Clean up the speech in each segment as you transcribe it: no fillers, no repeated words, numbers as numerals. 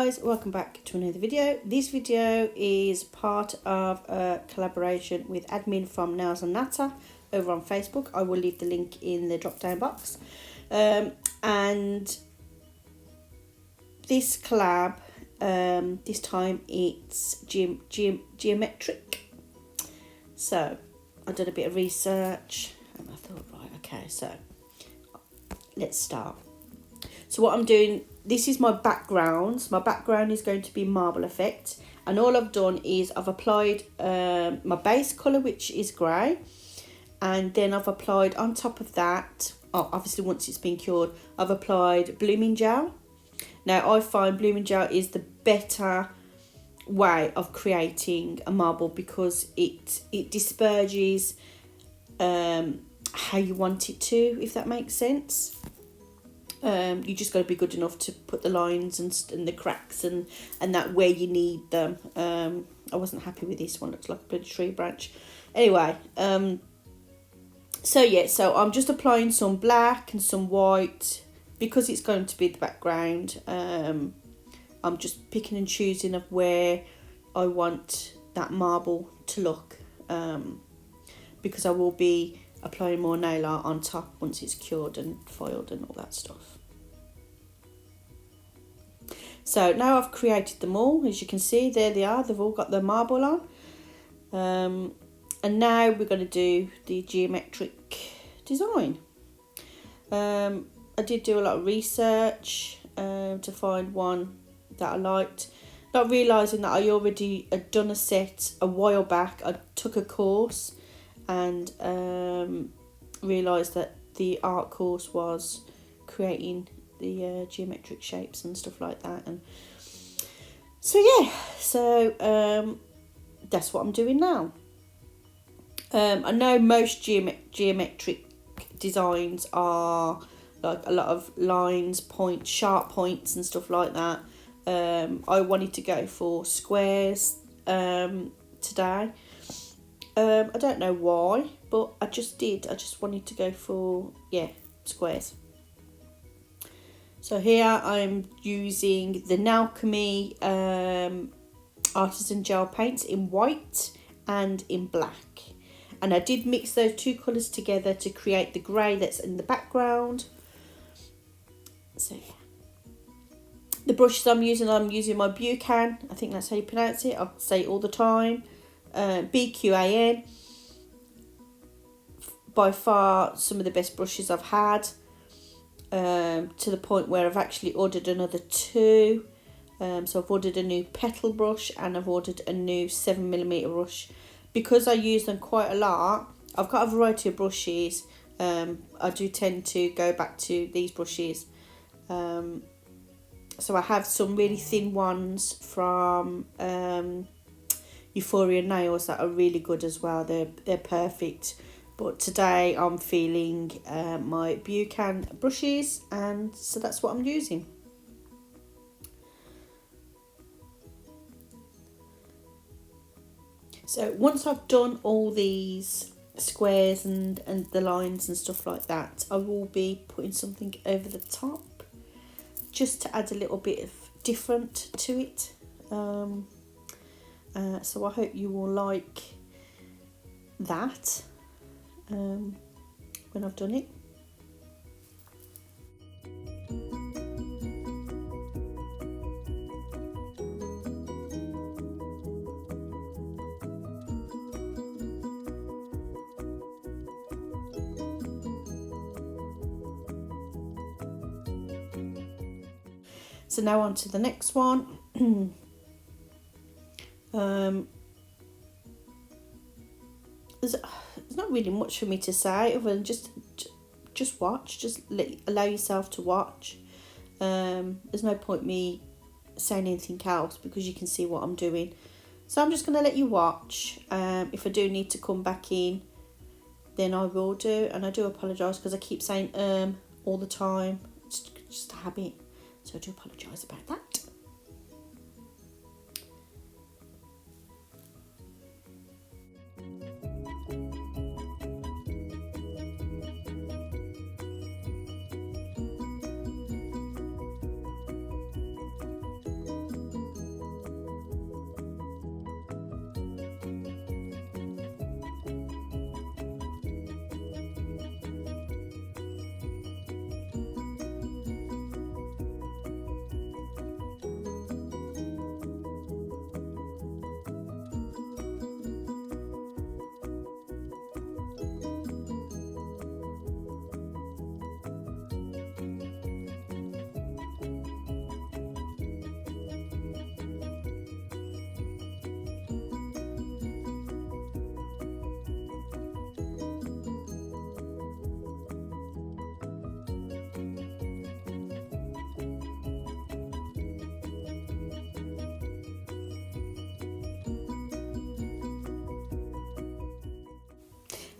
guys, welcome back to another video. This video is part of a collaboration with admin from nailsnnatter over on Facebook. I will leave the link in the drop down box. And this collab, this time it's geometric. So I did a bit of research and I thought, right, okay, so let's start. So what I'm doing, this is my background. My background is going to be marble effect, and all I've done is I've applied my base colour, which is grey, and then I've applied on top of that, obviously once it's been cured, I've applied blooming gel. Now I find blooming gel is the better way of creating a marble because it disperses how you want it to, if that makes sense. You just got to be good enough to put the lines and the cracks and that where you need them. I wasn't happy with this one, looks like a bloody tree branch. Anyway, so yeah, so I'm just applying some black and some white because it's going to be the background. I'm just picking and choosing of where I want that marble to look, because I will be applying more nail art on top once it's cured and foiled and all that stuff. So now I've created them all, as you can see, there they are, they've all got their marble on. And now we're going to do the geometric design. I did do a lot of research to find one that I liked, not realising that I already had done a set a while back. I took a course and realised that the art course was creating the geometric shapes and stuff like that, and so yeah, so that's what I'm doing now. I know most geometric designs are like a lot of lines, points, sharp points and stuff like that. I wanted to go for squares today. I don't know why, but I just did. I just wanted to go for, yeah, squares. So here I'm using the Nailchemy artisan gel paints in white and in black. And I did mix those two colours together to create the grey that's in the background. So yeah. The brushes I'm using my Bqan. I think that's how you pronounce it. I'll say it all the time. Bqan. By far some of the best brushes I've had. To the point where I've actually ordered another two. So I've ordered a new petal brush and I've ordered a new 7mm brush. Because I use them quite a lot, I've got a variety of brushes. I do tend to go back to these brushes. So I have some really thin ones from Euphoria nails that are really good as well. They're perfect. But today I'm feeling my Bqan brushes, and so that's what I'm using. So once I've done all these squares and the lines and stuff like that, I will be putting something over the top just to add a little bit of different to it. So I hope you will like that when I've done it. So now on to the next one. There's not really much for me to say other than just watch, just allow yourself to watch. There's no point me saying anything else because you can see what I'm doing. So I'm just going to let you watch. If I do need to come back in, then I will do, and I do apologise because I keep saying all the time. It's just a habit, so I do apologise about that.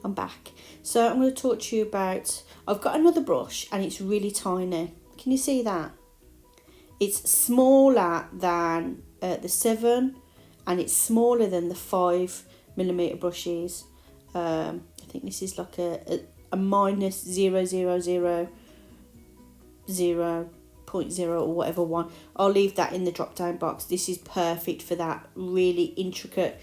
I'm back. So I'm going to talk to you about, I've got another brush and it's really tiny. Can you see that? It's smaller than the 7 and it's smaller than the 5mm brushes. I think this is like a minus 0.0 or whatever one. I'll leave that in the drop down box. This is perfect for that really intricate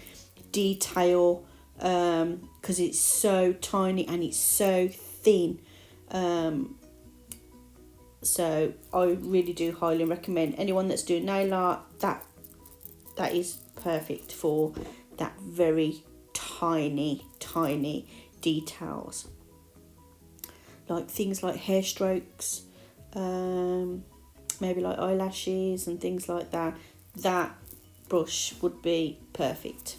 detail, because it's so tiny and it's so thin. So I really do highly recommend anyone that's doing nail art, that is perfect for that very tiny details, like things like hair strokes, maybe like eyelashes and things like that. That brush would be perfect.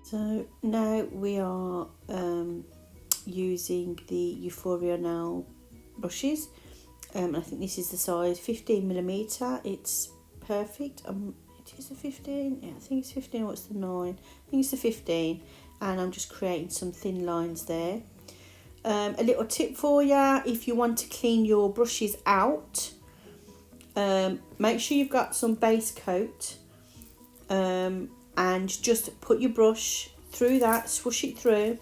So now we are using the Euphoria nail brushes. I think this is the size 15mm. It's perfect. It is a 15. Yeah, I think it's 15. What's the 9? I think it's a 15. And I'm just creating some thin lines there. A little tip for you: if you want to clean your brushes out, make sure you've got some base coat. And just put your brush through that, swoosh it through,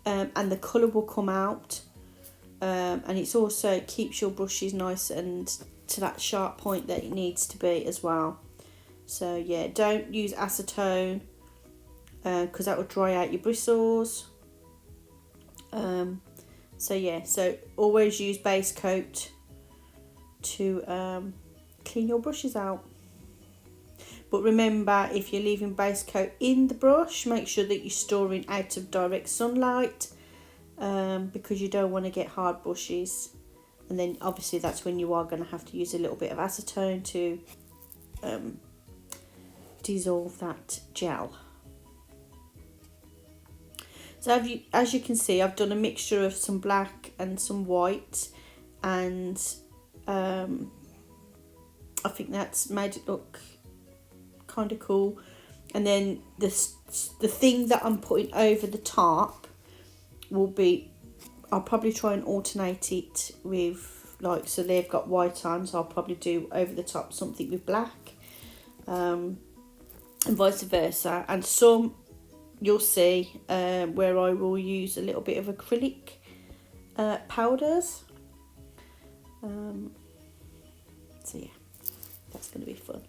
and the colour will come out. And it's also keeps your brushes nice and to that sharp point that it needs to be as well. So yeah, don't use acetone because that will dry out your bristles. So yeah, so always use base coat to clean your brushes out. But remember, if you're leaving base coat in the brush, make sure that you're storing out of direct sunlight, because you don't want to get hard brushes. And then obviously that's when you are going to have to use a little bit of acetone to dissolve that gel. So as you can see, I've done a mixture of some black and some white, and I think that's made it look kind of cool. And then the thing that I'm putting over the top will be, I'll probably try and alternate it with, like, so they've got white on, so I'll probably do over the top something with black, and vice versa. And some you'll see where I will use a little bit of acrylic powders. So yeah, that's going to be fun.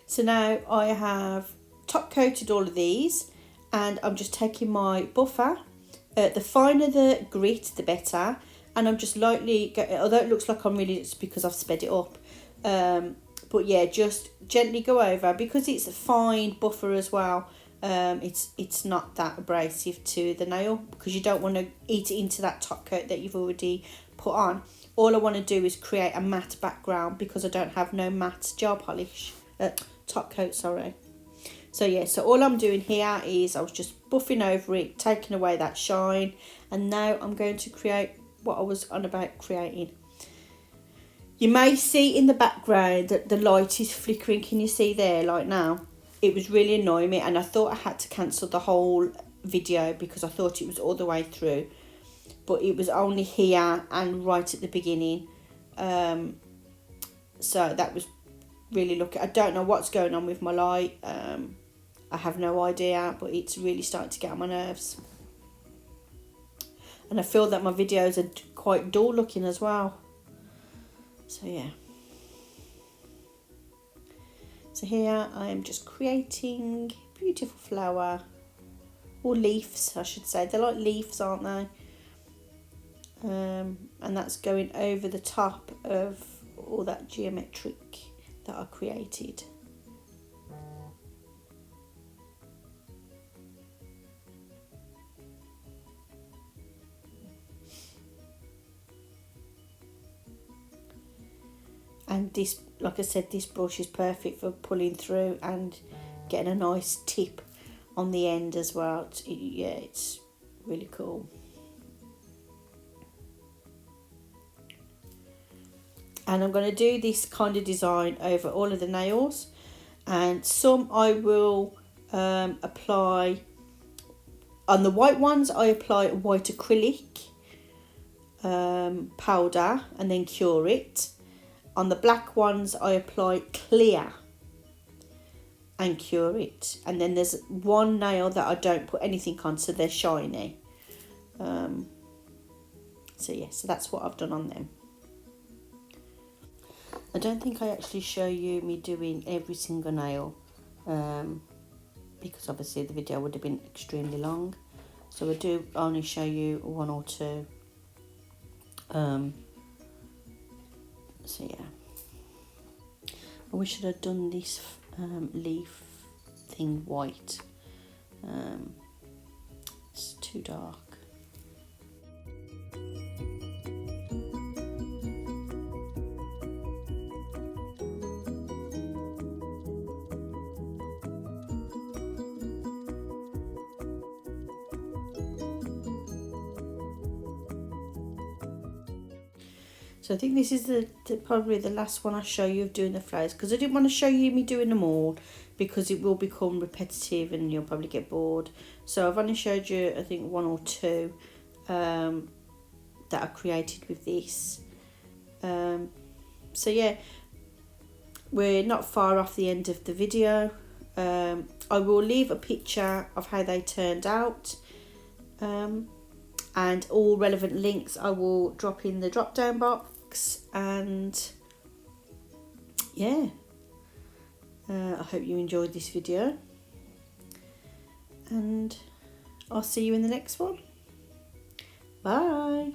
So now I have top coated all of these, and I'm just taking my buffer. The finer the grit, the better. And I'm just lightly, although it looks like I'm really, it's because I've sped it up. But yeah, just gently go over, because it's a fine buffer as well. It's not that abrasive to the nail, because you don't want to eat it into that top coat that you've already put on. All I want to do is create a matte background, because I don't have no matte gel polish. Top coat, sorry. So yeah, so all I'm doing here is I was just buffing over it, taking away that shine, and now I'm going to create what I was on about creating. You may see in the background that the light is flickering. Can you see there, like now? It was really annoying me, and I thought I had to cancel the whole video because I thought it was all the way through, but it was only here and right at the beginning. So that was really lucky. I don't know what's going on with my light. I have no idea, but it's really starting to get on my nerves. And I feel that my videos are quite dull looking as well. So yeah. So here I am just creating beautiful flower, or leaves I should say. They're like leaves, aren't they? And that's going over the top of all that geometric that I created. And this, like I said, this brush is perfect for pulling through and getting a nice tip on the end as well. Yeah, it's really cool. And I'm going to do this kind of design over all of the nails, and some I will apply on the white ones. I apply white acrylic powder and then cure it. On the black ones I apply clear and cure it, and then there's one nail that I don't put anything on, so they're shiny. So yeah, so that's what I've done on them. I don't think I actually show you me doing every single nail, because obviously the video would have been extremely long. So I do only show you one or two. So yeah, I wish I'd have done this leaf thing white. It's too dark. So I think this is probably the last one I show you of doing the flowers, because I didn't want to show you me doing them all because it will become repetitive and you'll probably get bored. So I've only showed you, I think, one or two that I created with this. So yeah, we're not far off the end of the video. I will leave a picture of how they turned out. And all relevant links I will drop in the drop down box. And yeah, I hope you enjoyed this video, and I'll see you in the next one. Bye.